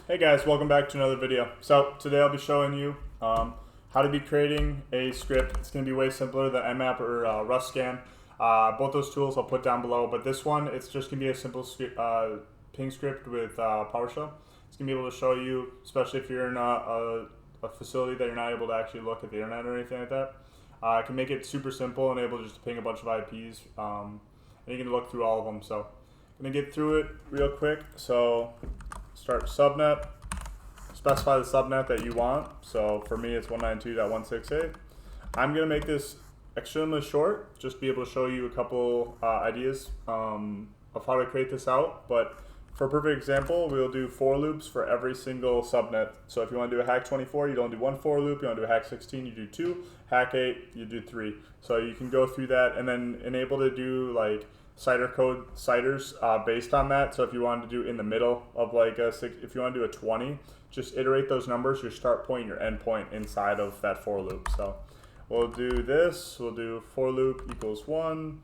Hey guys, welcome back to another video. So today I'll be showing you how to be creating a script. It's going to be way simpler than Mmap or RustScan. Both those tools I'll put down below, but this one, it's just going to be a simple ping script with PowerShell. It's going to be able to show you, especially if you're in a facility that you're not able to actually look at the internet or anything like that. I can make it super simple and able just to ping a bunch of IPs, and you can look through all of them. So I'm going to get through it real quick. So start subnet, specify the subnet that you want. So for me, it's 192.168. I'm going to make this extremely short, just be able to show you a couple ideas of how to create this out. But for a perfect example, we'll do for loops for every single subnet. So if you want to do a hack 24, you don't do one for loop. You want to do a hack 16, you do 2. Hack 8, you do 3. So you can go through that and then enable to do like CIDR code CIDRs based on that. So if you wanted to do in the middle of like a 6, if you want to do a 20, just iterate those numbers, your start point, your end point inside of that for loop. So we'll do this, we'll do for loop equals 1.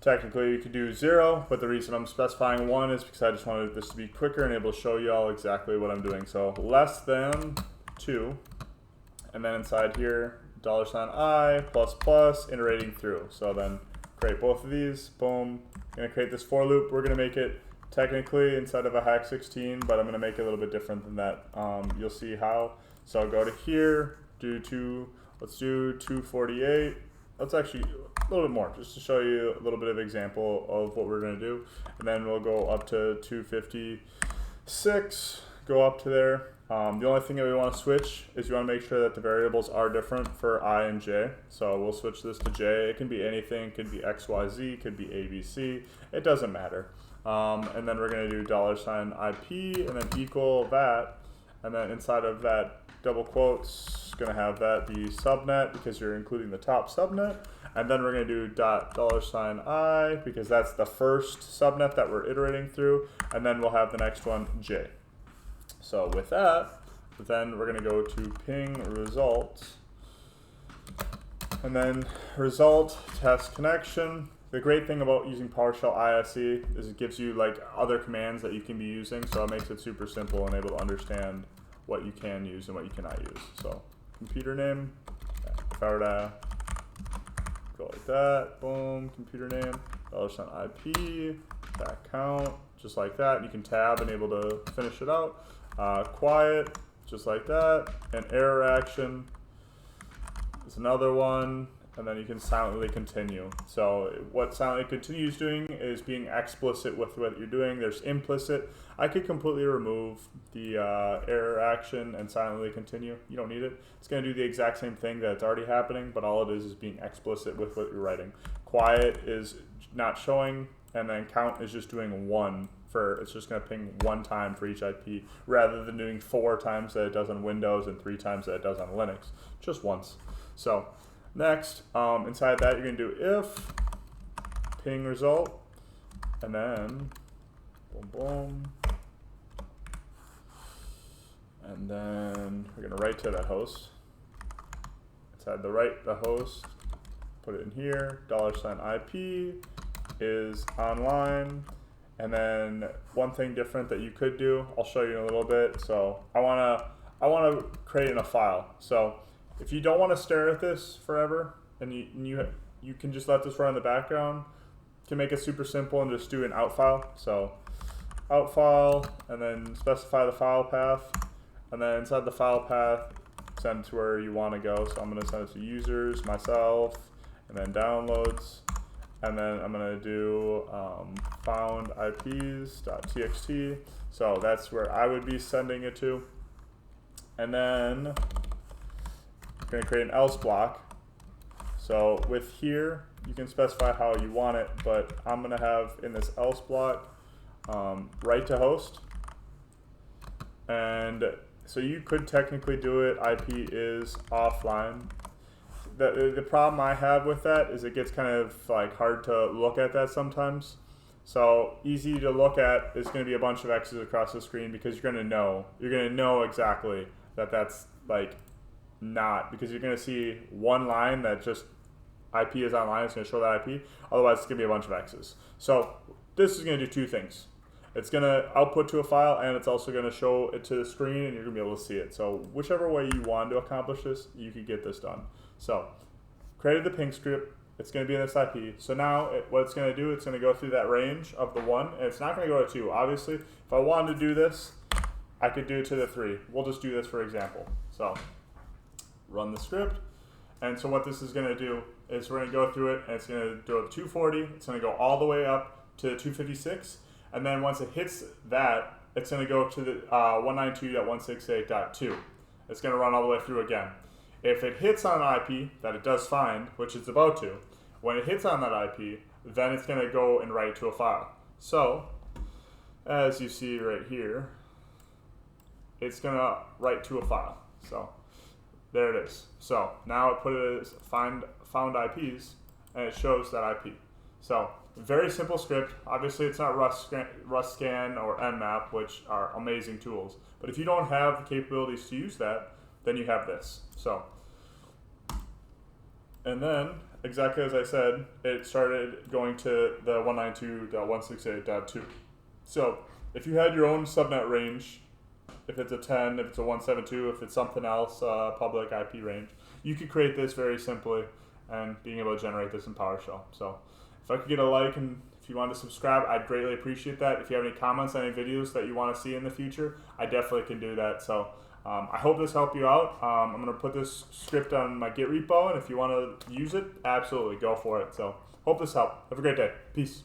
Technically you could do 0, but the reason I'm specifying 1 is because I just wanted this to be quicker and able to show you all exactly what I'm doing. So less than 2, and then inside here, $i plus plus, iterating through. So then create both of these, boom. I'm gonna create this for loop. We're gonna make it technically inside of a hack 16, but I'm gonna make it a little bit different than that. You'll see how. So I'll go to here, let's do 248. Let's actually a little bit more, just to show you a little bit of example of what we're gonna do. And then we'll go up to 256, go up to there. The only thing that we want to switch is you want to make sure that the variables are different for I and J. So we'll switch this to J. It can be anything, it could be XYZ, it could be ABC, it doesn't matter. And then we're going to do $IP and then equal that. And then inside of that double quotes, going to have that be subnet because you're including the top subnet. And then we're going to do $I because that's the first subnet that we're iterating through. And then we'll have the next one J. So with that, then we're going to go to ping result, and then result test connection. The great thing about using PowerShell ISE is it gives you like other commands that you can be using, so it makes it super simple and able to understand what you can use and what you cannot use. So computer name, if I were to go like that, boom, computer name, $IP, that count, just like that. You can tab and able to finish it out. Quiet, just like that, and error action is another one, and then you can silently continue. So what silently continue is doing is being explicit with what you're doing. There's implicit. I could completely remove the error action and silently continue. You don't need it. It's going to do the exact same thing that's already happening, but all it is being explicit with what you're writing. Quiet is not showing, and then count is just doing 1. It's just going to ping 1 time for each IP rather than doing 4 times that it does on Windows and 3 times that it does on Linux, just once. So next, inside that you're going to do if ping result, and then boom, boom, and then we're going to write to that host. Inside the host, put it in here, $IP is online. And then one thing different that you could do, I'll show you in a little bit. So I wanna create in a file. So if you don't want to stare at this forever, and you can just let this run in the background, you can make it super simple and just do an out file. So out file, and then specify the file path, and then inside the file path, send it to where you want to go. So I'm gonna send it to users, myself, and then downloads. And then I'm going to do found IPs.txt. So that's where I would be sending it to. And then I'm going to create an else block. So with here, you can specify how you want it, but I'm going to have in this else block write to host. And so you could technically do it, IP is offline. The problem I have with that is it gets kind of like hard to look at that sometimes. So easy to look at is going to be a bunch of X's across the screen because you're going to know exactly that that's like not, because you're going to see one line that just IP is online. It's going to show that IP. Otherwise, it's going to be a bunch of X's. So this is going to do 2 things. it's going to output to a file, and it's also going to show it to the screen, and you're going to be able to see it. So whichever way you want to accomplish this, you can get this done. So created the ping script. It's going to be in this IP. So now what it's going to do, it's going to go through that range of the 1, and it's not going to go to 2. Obviously, if I wanted to do this, I could do it to the 3. We'll just do this for example. So run the script. And so what this is going to do is we're going to go through it, and it's going to go to 240. It's going to go all the way up to 256. And then once it hits that, it's going to go to the 192.168.2. It's going to run all the way through again. If it hits on an IP that it does find, which it's about to, when it hits on that IP, then it's going to go and write it to a file. So, as you see right here, it's going to write to a file. So, there it is. So, now it put it as found IPs, and it shows that IP. So, very simple script. Obviously, it's not RustScan or Nmap, which are amazing tools. But if you don't have the capabilities to use that, then you have this. So, and then, exactly as I said, it started going to the 192.168.2. So, if you had your own subnet range, if it's a 10, if it's a 172, if it's something else, public IP range, you could create this very simply and being able to generate this in PowerShell. So, if I could get a like and if you want to subscribe, I'd greatly appreciate that. If you have any comments on any videos that you want to see in the future, I definitely can do that. So I hope this helped you out. I'm going to put this script on my Git repo, and if you want to use it, absolutely go for it. So hope this helped. Have a great day. Peace.